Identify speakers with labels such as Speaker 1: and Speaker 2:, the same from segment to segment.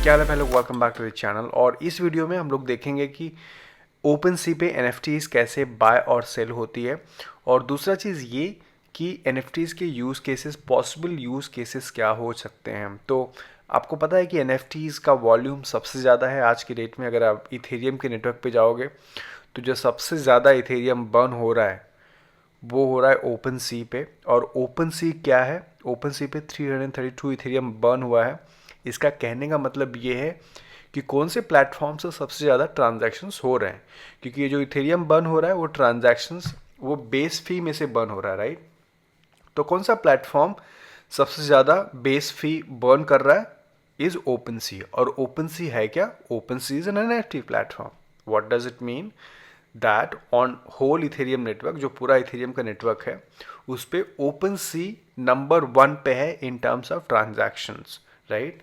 Speaker 1: क्या हाल है लोग, welcome back to the channel. और इस वीडियो में हम लोग देखेंगे कि ओपनसी पे एनएफटीज कैसे बाय और सेल होती है, और दूसरा चीज़ ये कि एनएफटीज के use cases, possible use cases क्या हो सकते हैं। तो आपको पता है कि एनएफटीज का वॉल्यूम सबसे ज़्यादा है आज की डेट में। अगर आप इथेरियम के नेटवर्क पे जाओगे तो जो सबसे ज़्यादा इथेरियम बर्न हो रहा है वो हो रहा है ओपन सी पे। और ओपन सी क्या है, ओपन सी पे 332 इथेरियम बर्न हुआ है। इसका कहने का मतलब ये है कि कौन से प्लेटफॉर्म से सबसे ज़्यादा ट्रांजैक्शंस हो रहे हैं, क्योंकि ये जो इथेरियम बर्न हो रहा है वो ट्रांजैक्शंस वो बेस फी में से बर्न हो रहा है, राइट। तो कौन सा प्लेटफॉर्म सबसे ज़्यादा बेस फी बर्न कर रहा है, इज ओपन सी। और ओपन सी है क्या? OpenSea is an NFT platform. What does it mean? That on whole Ethereum network, जो पूरा इथेरियम का नेटवर्क है, उस पे ओपन सी नंबर 1 पे है in terms of transactions, right.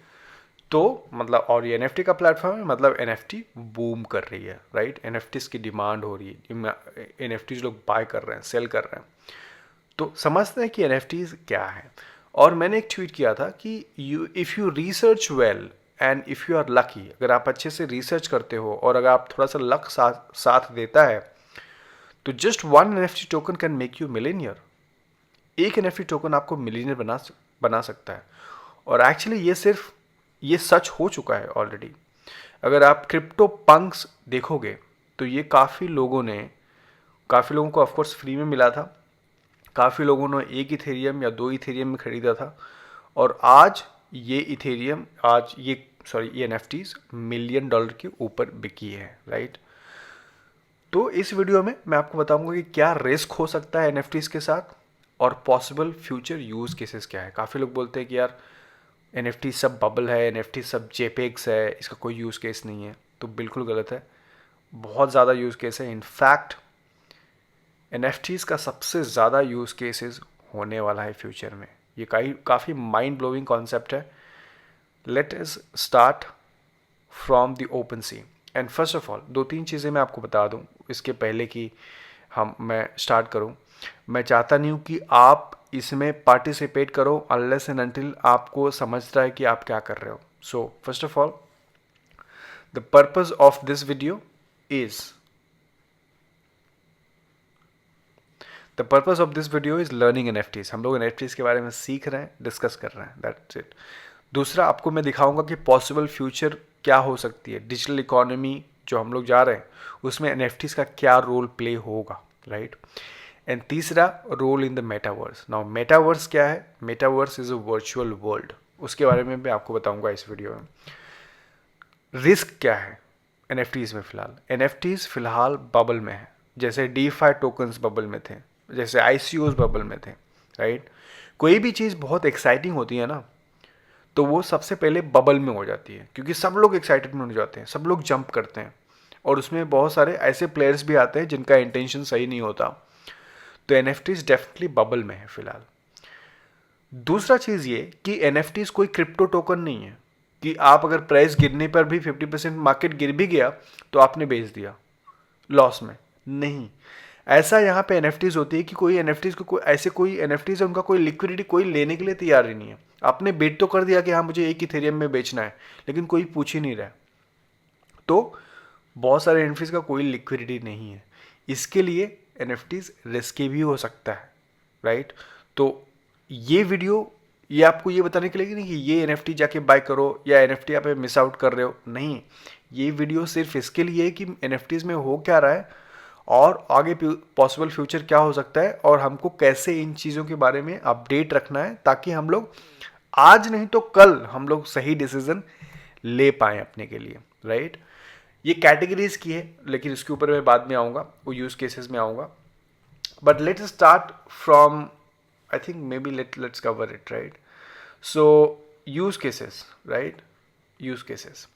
Speaker 1: तो मतलब, और ये एनएफटी का प्लेटफॉर्म है, मतलब एनएफटी बूम कर रही है, राइट। एनएफटीज की डिमांड हो रही है, एनएफटीज लोग बाय कर रहे हैं, सेल कर रहे हैं। तो समझते हैं कि एनएफटीज क्या है। और मैंने एक ट्वीट किया था कि if you research well and if you are lucky, अगर आप अच्छे से रिसर्च करते हो और अगर आप थोड़ा सा लक साथ देता है, तो just one NFT token can make you Millionaire. एक एनएफटी टोकन आपको मिलीनियर बना सकता है। और एक्चुअली ये सच हो चुका है ऑलरेडी। अगर आप क्रिप्टो पंक्स देखोगे तो ये काफ़ी लोगों को ऑफकोर्स फ्री में मिला था। काफ़ी लोगों ने एक इथेरियम या 2 इथेरियम में खरीदा था। और आज ये एनएफटीज मिलियन डॉलर के ऊपर बिकी है, राइट। तो इस वीडियो में मैं आपको बताऊंगा कि क्या रिस्क हो सकता है एनएफटीज के साथ, और पॉसिबल फ्यूचर यूज केसेस क्या है। काफ़ी लोग बोलते हैं कि यार एनएफटी सब बबल है, एनएफटी सब जेपेग्स है, इसका कोई यूज़ केस नहीं है। तो बिल्कुल गलत है, बहुत ज़्यादा यूज़ केस है। इनफैक्ट एनएफटीज का सबसे ज़्यादा यूज़ केसेस होने वाला है फ्यूचर में। ये काफ़ी माइंड ब्लोइंग कॉन्सेप्ट है। Let us start from the OpenSea. And first of all 2-3 चीज़ें मैं आपको बता दूं इसके पहले कि मैं स्टार्ट करूं। मैं चाहता नहीं हूं कि आप इसमें पार्टिसिपेट करो अनलेस एंड अनटिल आपको समझता है कि आप क्या कर रहे हो। So first of all, the purpose of this video is the purpose of this video is learning NFTs. हम लोग एनएफटीज के बारे में सीख रहे हैं, डिस्कस कर रहे हैं, दैट्स इट। दूसरा, आपको मैं दिखाऊंगा कि पॉसिबल फ्यूचर क्या हो सकती है। डिजिटल इकोनॉमी जो हम लोग जा रहे हैं उसमें एनएफटीज का क्या रोल प्ले होगा, राइट। एंड तीसरा, role in the metaverse. Now metaverse क्या है? Metaverse is a virtual world, उसके बारे में भी आपको बताऊंगा इस वीडियो में। रिस्क क्या है एनएफटीज में? फिलहाल एनएफटीज फिलहाल बबल में है, जैसे डीफाई टोकन्स बबल में थे, जैसे आईसीओज बबल में थे, राइट। कोई भी चीज़ बहुत एक्साइटिंग होती है ना, तो वो सबसे पहले बबल में हो जाती है, क्योंकि सब लोग एक्साइटेड में हो जाते हैं, सब लोग जंप करते हैं, और उसमें बहुत सारे ऐसे प्लेयर्स भी आते हैं जिनका इंटेंशन सही नहीं होता। तो एनएफटीज डेफिनेटली बबल में है फिलहाल। दूसरा चीज़ ये कि एनएफटीज कोई क्रिप्टो टोकन नहीं है कि आप अगर प्राइस गिरने पर भी 50% मार्केट गिर भी गया तो आपने बेच दिया लॉस में। नहीं, ऐसा यहाँ पे एनएफटीज होती है कि कोई एनएफटीज को कोई एनएफटीज है उनका कोई लिक्विडिटी कोई लेने के लिए तैयार ही नहीं है। आपने बेट तो कर दिया कि हाँ मुझे एक इथेरियम में बेचना है, लेकिन कोई पूछ ही नहीं रहा। तो बहुत सारे एनएफटीज का कोई लिक्विडिटी नहीं है, इसके लिए एनएफटीज रिस्की भी हो सकता है, राइट। तो ये वीडियो ये आपको ये बताने के लिए नहीं कि ये एनएफटी जाके बाय करो या एनएफटी आप मिस आउट कर रहे हो, नहीं। ये वीडियो सिर्फ इसके लिए है कि एनएफटीज में हो क्या रहा है और आगे पॉसिबल फ्यूचर क्या हो सकता है, और हमको कैसे इन चीज़ों के बारे में अपडेट रखना है, ताकि हम लोग आज नहीं तो कल हम लोग सही डिसीजन ले पाए अपने के लिए, राइट। ये कैटेगरीज की है, लेकिन इसके ऊपर मैं बाद में आऊँगा, वो यूज़ केसेस में आऊँगा। But let's start from, I think may be let's cover it, right. So use cases, right. Use cases,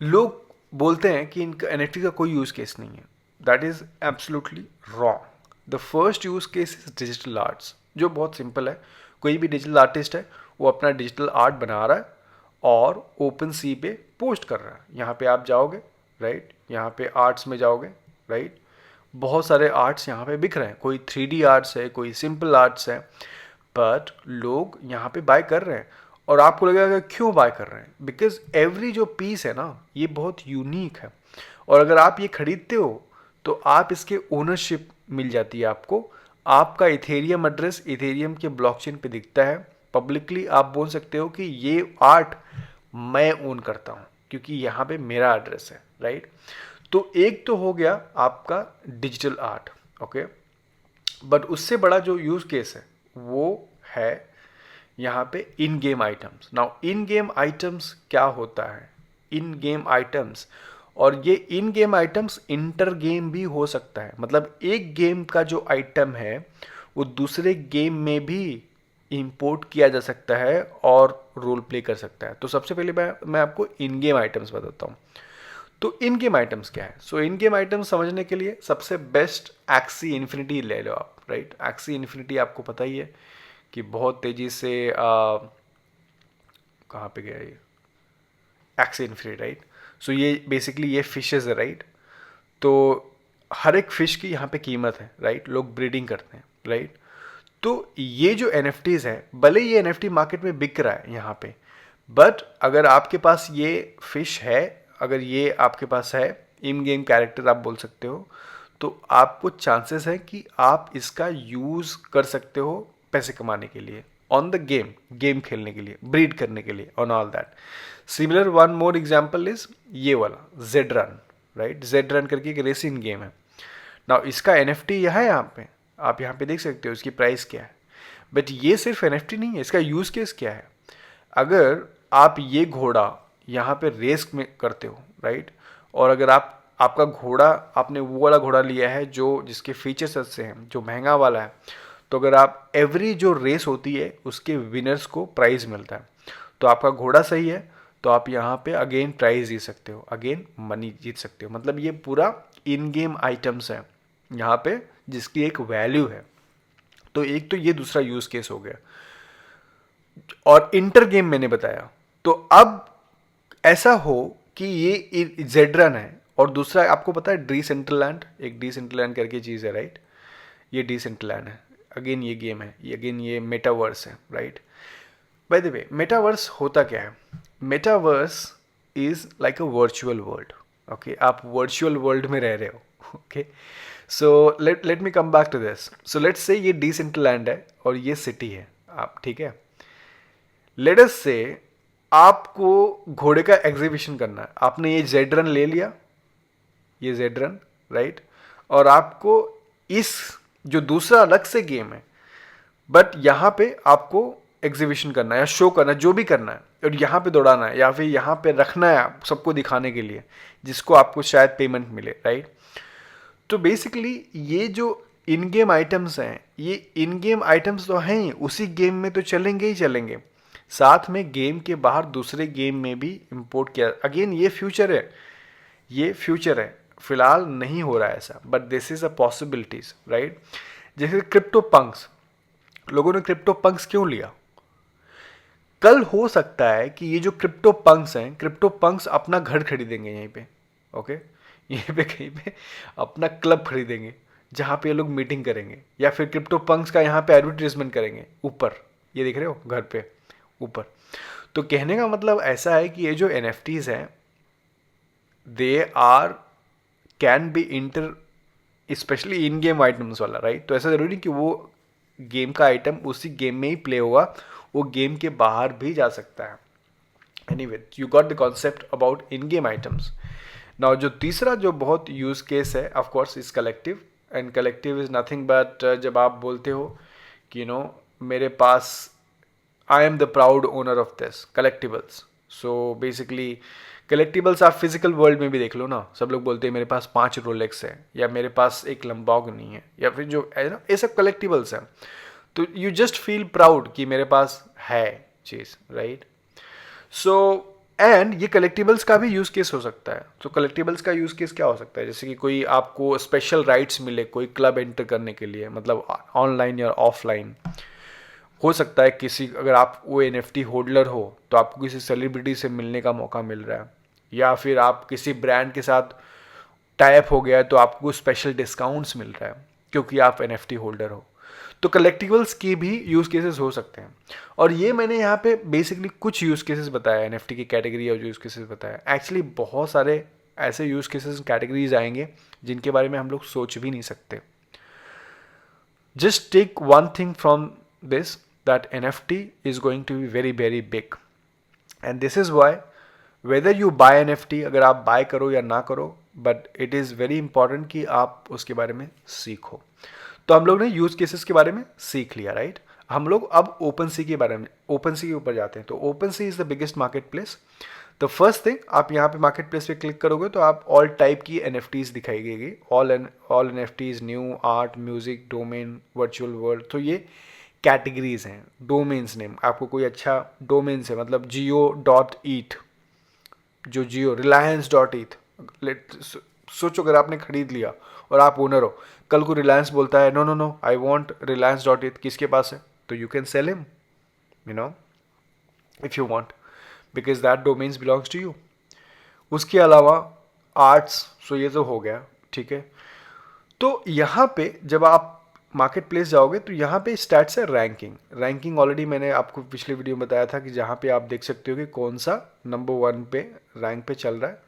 Speaker 1: लोग बोलते हैं कि इनका एनएफटी का कोई यूज़ केस नहीं है। That is absolutely wrong. The first use case is digital arts, जो बहुत सिंपल है। कोई भी डिजिटल आर्टिस्ट है, वो अपना डिजिटल आर्ट बना रहा है और ओपन सी पे पोस्ट कर रहा है। यहाँ पे आप जाओगे, राइट, यहाँ पे आर्ट्स में जाओगे, राइट, बहुत सारे आर्ट्स यहाँ पे बिक रहे हैं। कोई 3D आर्ट्स है, कोई सिंपल आर्ट्स है, बट लोग यहाँ पे बाय कर रहे हैं। और आपको लगेगा कि क्यों बाय कर रहे हैं, बिकॉज एवरी जो पीस है ना ये बहुत यूनिक है, और अगर आप ये खरीदते हो तो आप इसके ओनरशिप मिल जाती है आपको, आपका इथेरियम एड्रेस इथेरियम के ब्लॉकचेन पे दिखता है, पब्लिकली आप बोल सकते हो कि ये आर्ट मैं ओन करता हूँ क्योंकि यहाँ पे मेरा एड्रेस है, राइट। तो एक तो हो गया आपका डिजिटल आर्ट, ओके। बट उससे बड़ा जो यूज केस है वो है यहाँ पे इन game items. Now in game items क्या होता है, इन गेम आइटम्स, और ये इन गेम आइटम्स इंटर गेम भी हो सकता है, मतलब एक गेम का जो आइटम है वो दूसरे गेम में भी इंपोर्ट किया जा सकता है और रोल प्ले कर सकता है। तो सबसे पहले मैं आपको इन गेम आइटम्स बताता हूँ। तो इन गेम आइटम्स क्या है? सो इन गेम आइटम्स समझने के लिए सबसे बेस्ट एक्सी इन्फिनिटी ले लो आप, राइट। एक्सी इन्फिनिटी आपको पता ही है कि बहुत तेजी से कहाँ पे गया ये एक्सी इन्फिनिटी, राइट। सो ये बेसिकली ये फिशेज है, राइट। तो हर एक फिश की यहाँ पे कीमत है, राइट। लोग ब्रीडिंग करते हैं, राइट। तो ये जो NFTs है, भले ये NFT मार्केट में बिक रहा है यहाँ पे, बट अगर आपके पास ये फिश है, अगर ये आपके पास है इन गेम कैरेक्टर आप बोल सकते हो, तो आपको चांसेस है कि आप इसका यूज़ कर सकते हो पैसे कमाने के लिए, ऑन द गेम खेलने के लिए, ब्रीड करने के लिए, on all that. Similar one more example is ये वाला Z run, right. Z run करके एक रेसिंग गेम है। नाउ इसका NFT यह है, यहाँ पे आप यहाँ पे देख सकते हो इसकी प्राइस क्या है। बट ये सिर्फ NFT नहीं है, इसका यूज़ केस क्या है। अगर आप ये घोड़ा यहाँ पे रेस में करते हो, राइट, और अगर आपका घोड़ा आपने वो वाला घोड़ा लिया है जो जिसके फीचर्स अच्छे हैं, जो महंगा वाला है, तो अगर आप एवरी जो रेस होती है उसके विनर्स को प्राइज़ मिलता है, तो आपका घोड़ा सही है तो आप यहाँ पे अगेन प्राइज़ जीत सकते हो, अगेन मनी जीत सकते हो। मतलब ये पूरा इन गेम आइटम्स है यहाँ पे जिसकी एक वैल्यू है। तो एक तो ये दूसरा यूज़ केस हो गया, और इंटर गेम मैंने बताया। तो अब ऐसा हो कि ये जेड्रन है और दूसरा आपको पता है डिसेंट्रलैंड, एक डिसेंट्रलैंड करके चीज़ है, राइट। ये डिसेंट्रलैंड है, अगेन ये गेम है, ये अगेन ये मेटावर्स है, right. By the way metaverse होता क्या है? Metaverse is like a virtual world, okay. आप वर्चुअल वर्ल्ड में रह रहे हो, okay. So let me come back to this. So let's say ये डिसेंट्रलैंड है और ये सिटी है, आप ठीक है। लेट अस से आपको घोड़े का एग्जीबिशन करना है, आपने ये जेड रन ले लिया, ये जेड रन, राइट। और आपको इस जो दूसरा अलग से गेम है, बट यहाँ पे आपको एग्जीबिशन करना है या शो करना है, जो भी करना है, और यहाँ पे दौड़ाना है या फिर यहाँ पे रखना है सबको दिखाने के लिए, जिसको आपको शायद पेमेंट मिले, राइट। तो बेसिकली ये जो इन गेम आइटम्स हैं, ये इन गेम आइटम्स तो हैं, उसी गेम में तो चलेंगे ही चलेंगे, साथ में गेम के बाहर दूसरे गेम में भी इंपोर्ट किया। अगेन ये फ्यूचर है, ये फ्यूचर है, फिलहाल नहीं हो रहा है ऐसा, but this is a possibilities, right. जैसे क्रिप्टो पंक्स, लोगों ने क्रिप्टो पंक्स क्यों लिया? कल हो सकता है कि ये जो क्रिप्टो पंक्स हैं, क्रिप्टो पंक्स अपना घर खरीदेंगे यहीं पे, ओके। यहीं पे कहीं पे अपना क्लब खरीदेंगे जहाँ पे ये लोग मीटिंग करेंगे, या फिर क्रिप्टो पंक्स का यहाँ पे एडवर्टीजमेंट करेंगे ऊपर, ये देख रहे हो घर पे ऊपर। तो कहने का मतलब ऐसा है कि ये जो NFTs हैं, they are can be inter, especially in game items वाला, राइट। तो ऐसा जरूरी नहीं कि वो गेम का आइटम उसी गेम में ही प्ले होगा, वो गेम के बाहर भी जा सकता है। Anyway you got the concept about in game items. Now जो तीसरा जो बहुत यूज केस है of course is collective, and collective is nothing but जब आप बोलते हो कि मेरे पास I am the proud owner of this collectibles. So basically collectibles आप फिजिकल वर्ल्ड में भी देख लो ना, सब लोग बोलते हैं मेरे पास 5 रोलेक्स है, या मेरे पास एक लंबोर्गिनी है, या फिर जो है ना, ये सब कलेक्टिबल्स हैं। तो यू जस्ट फील प्राउड कि मेरे पास है चीज़, राइट। सो एंड ये कलेक्टिबल्स का भी यूज़ केस हो सकता है। तो कलेक्टिबल्स का यूज़ केस क्या हो सकता है? जैसे कि कोई आपको स्पेशल राइट्स मिले कोई क्लब एंटर करने के लिए, मतलब ऑनलाइन या ऑफलाइन हो सकता है। किसी अगर आप वो NFT होल्डर हो तो आपको किसी सेलिब्रिटी से मिलने का मौका मिल रहा है, या फिर आप किसी ब्रांड के साथ टाइप हो गया है तो आपको स्पेशल डिस्काउंट्स मिल रहा है क्योंकि आप NFT होल्डर हो। तो कलेक्टिबल्स की भी यूज़ केसेस हो सकते हैं, और ये मैंने यहाँ पे बेसिकली कुछ यूज़ केसेस बताया, एनएफटी की कैटेगरी और यूज़ केसेस बताया। एक्चुअली बहुत सारे ऐसे यूज़ केसेस कैटेगरीज आएंगे जिनके बारे में हम लोग सोच भी नहीं सकते। Just take one thing from this, that NFT is going to be very very big, and this is why whether you buy NFT, अगर आप बाय करो या ना करो, but it is very important कि आप उसके बारे में सीखो। तो हम लोग ने यूज केसेस के बारे में सीख लिया, राइट। हम लोग अब ओपन सी के बारे में, ओपन सी के ऊपर जाते हैं। तो OpenSea is the biggest marketplace. The first thing, आप यहाँ पे मार्केट प्लेस पे क्लिक करोगे तो आप ऑल टाइप की एनएफटीज दिखाई देगी, all NFTs, new, art, music, domain, virtual world. तो ये कैटेगरीज हैं। डोमेन्स नेम, आपको कोई अच्छा डोमेन्स है, मतलब जियो.eth, जो जियो, रिलायंस.eth, सोचो अगर आपने खरीद लिया और आप ओनर हो, कल को रिलायंस बोलता है no no no I want रिलायंस.eth, किसके पास है, तो you can sell him, you know, if you want, because that domains belongs to you. उसके अलावा आर्ट्स, सो ये तो हो गया, ठीक है। तो यहाँ पे जब आप मार्केट प्लेस जाओगे तो यहाँ पे स्टैट्स है रैंकिंग। रैंकिंग ऑलरेडी मैंने आपको पिछले वीडियो में बताया था कि जहाँ पे आप देख सकते हो कि कौन सा नंबर 1 पे रैंक पे चल रहा है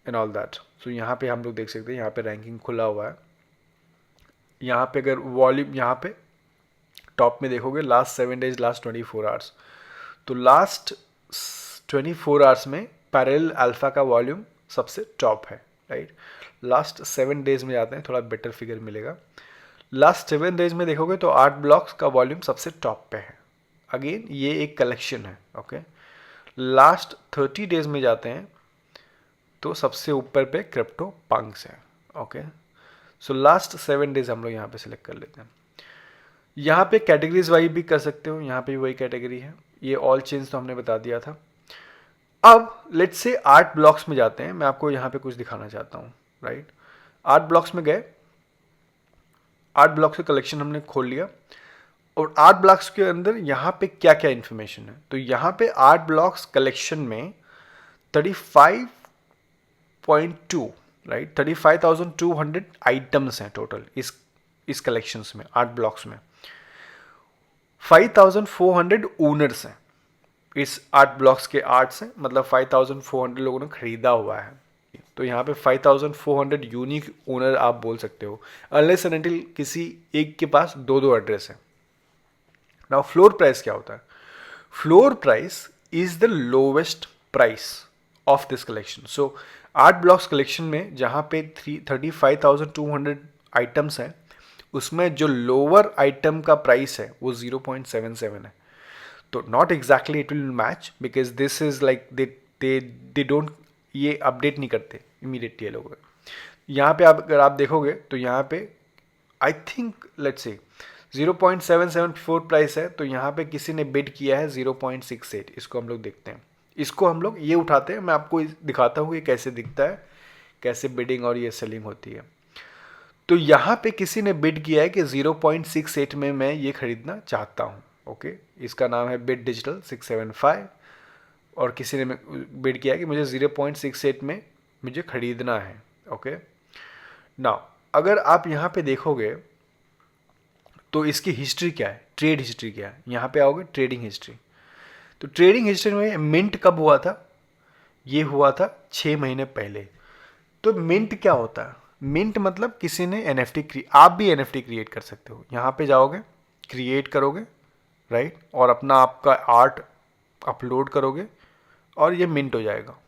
Speaker 1: एंड ऑल दैट। सो यहाँ पे हम लोग देख सकते हैं, यहाँ पे रैंकिंग खुला हुआ है। यहाँ पे अगर वॉल्यूम, यहाँ पे टॉप में देखोगे लास्ट 7 डेज, लास्ट 24 आवर्स, तो लास्ट 24 आवर्स में पैरेलल अल्फा का वॉल्यूम सबसे टॉप है, राइट। लास्ट 7 डेज में जाते हैं, थोड़ा बेटर फिगर मिलेगा। लास्ट 7 डेज में देखोगे तो आर्ट ब्लॉक्स का वॉल्यूम सबसे टॉप पे है। अगेन ये एक कलेक्शन है, ओके। लास्ट 30 डेज में जाते हैं तो सबसे ऊपर पे क्रिप्टो पंक्स है, ओके। सो लास्ट 7 डेज हम लोग यहाँ पे सिलेक्ट कर लेते हैं। यहाँ पे कैटेगरीज वाइज भी कर सकते हो, यहाँ पे भी वही कैटेगरी है। ये ऑल चेंज तो हमने बता दिया था। अब लेट्स से आर्ट ब्लॉक्स में जाते हैं, मैं आपको यहाँ पे कुछ दिखाना चाहता हूँ, राइट। आर्ट ब्लॉक्स में गए, आर्ट ब्लॉक्स का कलेक्शन हमने खोल लिया, और आर्ट ब्लॉक्स के अंदर यहाँ पे क्या क्या इन्फॉर्मेशन है। तो यहाँ पे आर्ट ब्लॉक्स कलेक्शन में 35.2, राइट, 35,200 आइटम्स हैं टोटल इस कलेक्शंस में, आर्ट ब्लॉक्स में। 5,400 ओनर्स हैं इस आर्ट ब्लॉक्स के, आर्ट्स हैं, मतलब 5,400 लोगों ने खरीदा हुआ है। तो यहाँ पे 5,400 यूनिक ओनर आप बोल सकते हो, अनलेस एंड अनटिल किसी एक के पास दो दो एड्रेस है। नाउ फ्लोर प्राइस क्या होता है? Floor price is the lowest price of this collection. So art blocks collection में जहाँ पे 35,200 आइटम्स हैं, उसमें जो लोअर आइटम का प्राइस है वो 0.77 है। तो not exactly it will match, because this is like they don't, ये अपडेट नहीं करते इमीडिएटली ये लोग। यहाँ पे आप अगर आप देखोगे तो यहाँ पे I think let's say 0.774 price है, तो यहाँ पे किसी ने बिड किया है 0.68। इसको हम लोग देखते हैं, इसको हम लोग ये उठाते हैं, मैं आपको दिखाता हूँ ये कैसे दिखता है, कैसे बिडिंग और ये सेलिंग होती है। तो यहाँ पे किसी ने बिड किया है कि 0.68 में मैं ये खरीदना चाहता हूँ, ओके। इसका नाम है बिड डिजिटल 675, और किसी ने बिड किया है कि मुझे 0.68 में मुझे खरीदना है, ओके। नाउ अगर आप यहाँ पे देखोगे तो इसकी हिस्ट्री क्या है, ट्रेड हिस्ट्री क्या है, यहाँ पे आओगे ट्रेडिंग हिस्ट्री। तो ट्रेडिंग हिस्ट्री में मिंट कब हुआ था? ये हुआ था 6 महीने पहले। तो मिंट क्या होता है? मिंट मतलब किसी ने एनएफटी, आप भी एनएफटी क्रिएट कर सकते हो। यहाँ पे जाओगे, क्रिएट करोगे, राइट, और अपना आपका आर्ट अपलोड करोगे और ये मिंट हो जाएगा।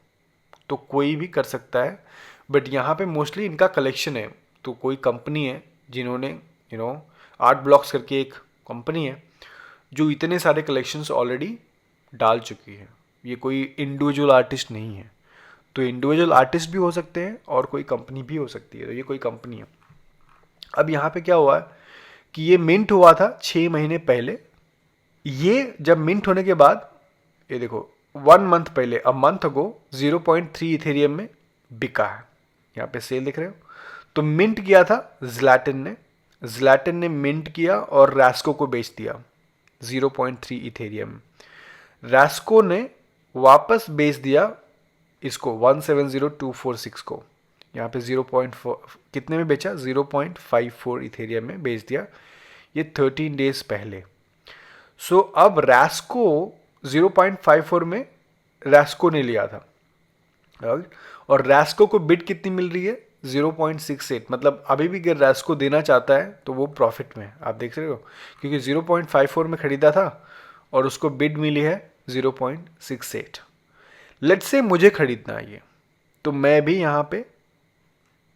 Speaker 1: तो कोई भी कर सकता है, बट यहाँ पे मोस्टली इनका कलेक्शन है। तो कोई कंपनी है जिन्होंने आर्ट ब्लॉक्स करके एक कंपनी है जो इतने सारे कलेक्शंस ऑलरेडी डाल चुकी है। ये कोई इंडिविजुअल आर्टिस्ट नहीं है। तो इंडिविजुअल आर्टिस्ट भी हो सकते हैं और कोई कंपनी भी हो सकती है। तो ये कोई कंपनी है। अब यहाँ पे क्या हुआ है कि ये मिंट हुआ था 6 महीने पहले। ये जब मिंट होने के बाद, ये देखो 1 मंथ पहले, अ मंथ अगो 0.3 इथेरियम में बिका है। यहाँ पे सेल दिख रहे हो। तो मिंट किया था ज़्लैटन ने मिंट किया और रैस्को को बेच दिया 0.3 इथेरियम। रैस्को ने वापस बेच दिया इसको 170,246 को। यहाँ पे 0.4 कितने में बेचा? 0.54 इथेरियम में बेच दिया। ये 13 डेज पहले। सो अब रैस्को 0.54 में रैस्को ने लिया था, और रैस्को को बिड कितनी मिल रही है 0.68, मतलब अभी भी अगर रैस्को देना चाहता है तो वो प्रॉफिट में है, आप देख रहे हो, क्योंकि 0.54 में खरीदा था और उसको बिड मिली है 0.68। लेट्स से मुझे खरीदना है ये, तो मैं भी यहाँ पे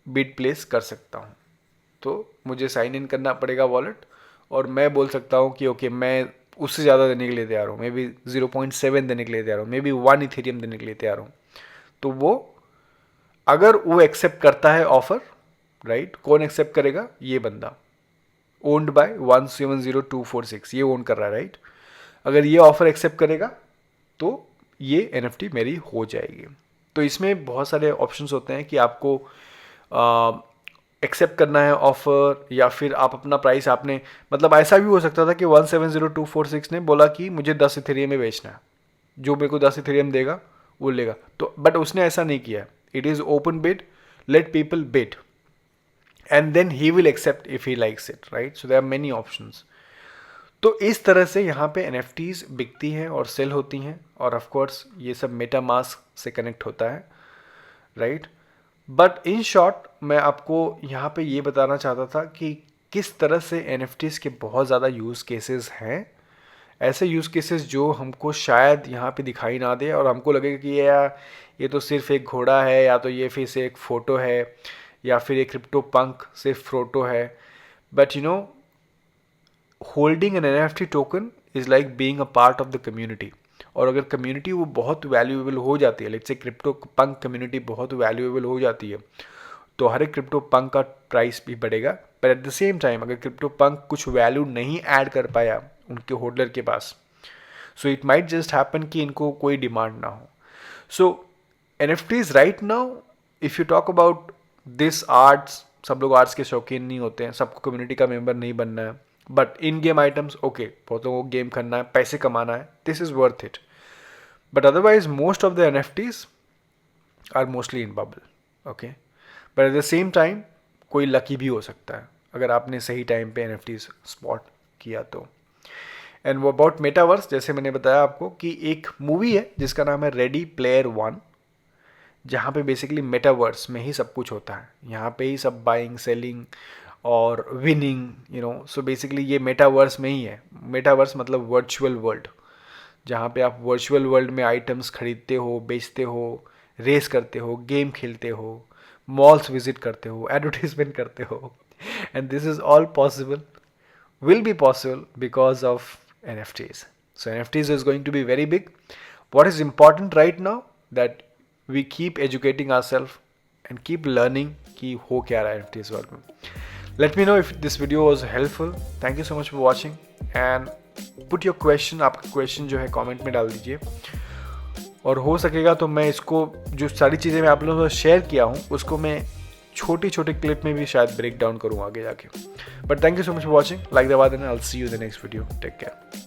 Speaker 1: बिड प्लेस कर सकता हूँ। तो मुझे साइन इन करना पड़ेगा वॉलेट, और मैं बोल सकता हूँ कि ओके मैं उससे ज़्यादा देने के लिए तैयार हूँ, मे बी 0.7 देने के लिए तैयार हूँ, मे बी 1 इथेरियम देने के लिए तैयार हूँ। तो वो अगर वो एक्सेप्ट करता है ऑफर, राइट, कौन एक्सेप्ट करेगा, ये बंदा ओन्ड बाय 170246, ये ओन कर रहा है, राइट। अगर ये ऑफर एक्सेप्ट करेगा तो ये NFT मेरी हो जाएगी। तो इसमें बहुत सारे ऑप्शंस होते हैं कि आपको एक्सेप्ट करना है ऑफर, या फिर आप अपना प्राइस आपने, मतलब ऐसा भी हो सकता था कि 170246 ने बोला कि मुझे 10 इथेरियम में बेचना है, जो मेरे को 10 इथेरियम देगा वो लेगा, तो बट उसने ऐसा नहीं किया है। It is open bid, let people bid and then he will accept if he likes it, right. So there are many options. तो इस तरह से यहाँ पे NFTs बिकती हैं और सेल होती हैं, और ऑफ कोर्स ये सब मेटामास्क से कनेक्ट होता है, राइट। बट इन शॉर्ट मैं आपको यहाँ पे ये बताना चाहता था कि किस तरह से NFTs के बहुत ज़्यादा यूज़ केसेस हैं, ऐसे यूज़ केसेस जो हमको शायद यहाँ पे दिखाई ना दे और हमको लगेगा कि ये तो सिर्फ एक घोड़ा है, या तो ये फिर से एक फ़ोटो है, या फिर एक क्रिप्टो पंक सिर्फ फोटो है। But you know, holding N NFT token is like being a part of the community. और अगर कम्युनिटी वो बहुत वैल्यूएबल हो जाती है, let's say crypto punk community बहुत वैल्यूएबल हो जाती है, तो हर एक क्रिप्टो पंक का प्राइस भी बढ़ेगा। पर एट द सेम टाइम अगर क्रिप्टो पंक कुछ वैल्यू नहीं ऐड कर पाया उनके होल्डर के पास, so it might just happen कि इनको कोई डिमांड ना हो। So NFTs right now, if you talk about this arts, सब लोग आर्ट्स के शौकीन नहीं होते हैं, सबको कम्युनिटी का मेंबर नहीं बनना है, but in game items okay, बहुतों को गेम करना है, पैसे कमाना है, this is worth it. But otherwise most of the NFTs are mostly in bubble, okay. But at the same time कोई लकी भी हो सकता है अगर आपने सही टाइम पे NFTs स्पॉट किया तो। एंड वो अबाउट मेटावर्स, जैसे मैंने बताया आपको कि एक मूवी है जिसका नाम है रेडी प्लेयर वन, जहाँ पे बेसिकली मेटावर्स में ही सब कुछ होता है, यहाँ पे ही सब बाइंग सेलिंग और winning, you know. So basically ये मेटावर्स में ही है। मेटावर्स मतलब वर्चुअल वर्ल्ड, जहाँ पे आप वर्चुअल वर्ल्ड में आइटम्स खरीदते हो, बेचते हो, रेस करते हो, गेम खेलते हो, मॉल्स विजिट करते हो, एडवर्टीजमेंट करते हो, and this is all possible, will be possible because of NFTs. So NFTs is going to be very big. What is important right now that we keep educating ourselves and keep learning कि हो क्या रहा है NFTs world में. Let me know if this video was helpful. Thank you so much for watching and put your question, आपका question जो है comment में डाल दीजिए, और हो सकेगा तो मैं इसको जो सारी चीज़ें मैं आप लोगों से शेयर किया हूँ उसको मैं छोटी छोटी क्लिप में भी शायद ब्रेक डाउन करूँ आगे जाके. But thank you so much for watching. Like the bad and I will see you in the next video. Take care.